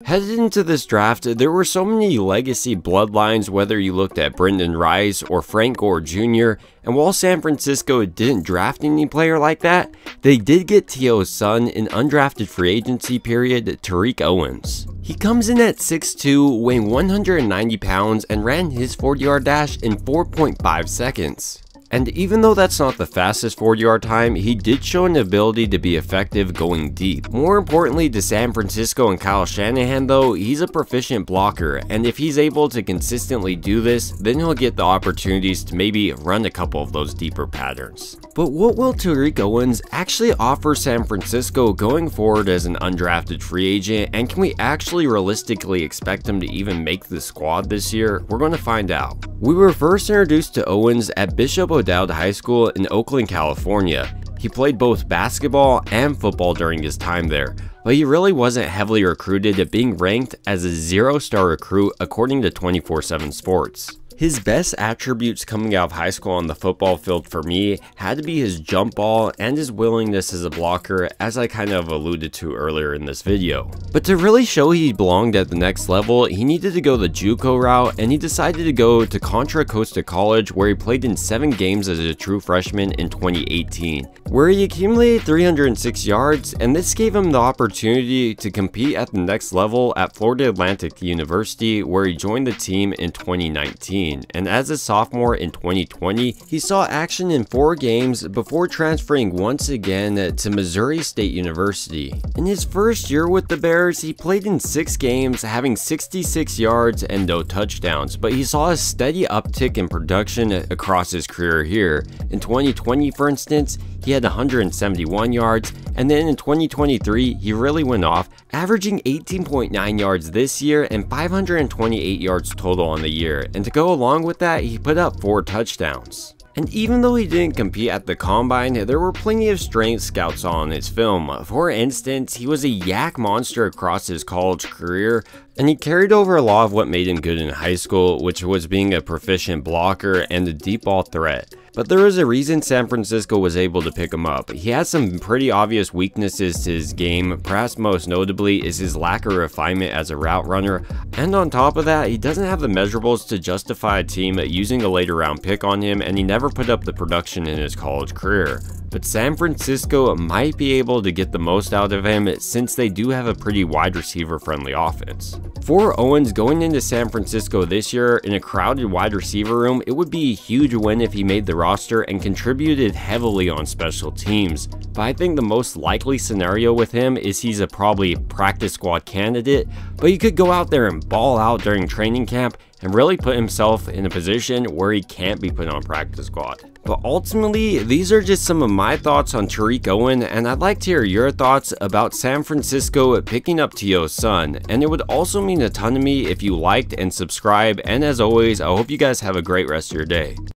Headed into this draft, there were so many legacy bloodlines, whether you looked at Brendan Rice or Frank Gore Jr., and while San Francisco didn't draft any player like that, they did get T.O.'s son in undrafted free agency period, Tarique Owens. He comes in at 6'2", weighing 190 pounds, and ran his 40-yard dash in 4.5 seconds. And even though that's not the fastest 40-yard time, he did show an ability to be effective going deep. More importantly to San Francisco and Kyle Shanahan though, he's a proficient blocker, and if he's able to consistently do this, then he'll get the opportunities to maybe run a couple of those deeper patterns. But what will Tarique Owens actually offer San Francisco going forward as an undrafted free agent, and can we actually realistically expect him to even make the squad this year? We're going to find out. We were first introduced to Owens at Bishop O'Dowd High School in Oakland, California. He played both basketball and football during his time there, but he really wasn't heavily recruited at being ranked as a 0-star recruit according to 24/7 Sports. His best attributes coming out of high school on the football field for me had to be his jump ball and his willingness as a blocker, as I kind of alluded to earlier in this video. But to really show he belonged at the next level, he needed to go the JUCO route, and he decided to go to Contra Costa College, where he played in 7 games as a true freshman in 2018, where he accumulated 306 yards, and this gave him the opportunity to compete at the next level at Florida Atlantic University, where he joined the team in 2019. And as a sophomore in 2020, he saw action in 4 games before transferring once again to Missouri State University. In his first year with the Bears, he played in 6 games, having 66 yards and no touchdowns, but he saw a steady uptick in production across his career here. In 2020, for instance, he had 171 yards, and then in 2023, he really went off, averaging 18.9 yards this year and 528 yards total on the year, and to go along with that, he put up 4 touchdowns. And even though he didn't compete at the combine, there were plenty of strength scouts on his film. For instance, he was a yak monster across his college career, and he carried over a lot of what made him good in high school, which was being a proficient blocker and a deep ball threat. But there was a reason San Francisco was able to pick him up. He has some pretty obvious weaknesses to his game, perhaps most notably is his lack of refinement as a route runner, and on top of that, he doesn't have the measurables to justify a team using a later round pick on him, and he never put up the production in his college career. But San Francisco might be able to get the most out of him since they do have a pretty wide receiver friendly offense. For Owens going into San Francisco this year in a crowded wide receiver room, it would be a huge win if he made the roster and contributed heavily on special teams. But I think the most likely scenario with him is he's a probably practice squad candidate, but he could go out there and ball out during training camp and really put himself in a position where he can't be put on practice squad. But ultimately, these are just some of my thoughts on Tarique Owens, and I'd like to hear your thoughts about San Francisco picking up T.O.'s son. And it would also mean a ton to me if you liked and subscribed, and as always, I hope you guys have a great rest of your day.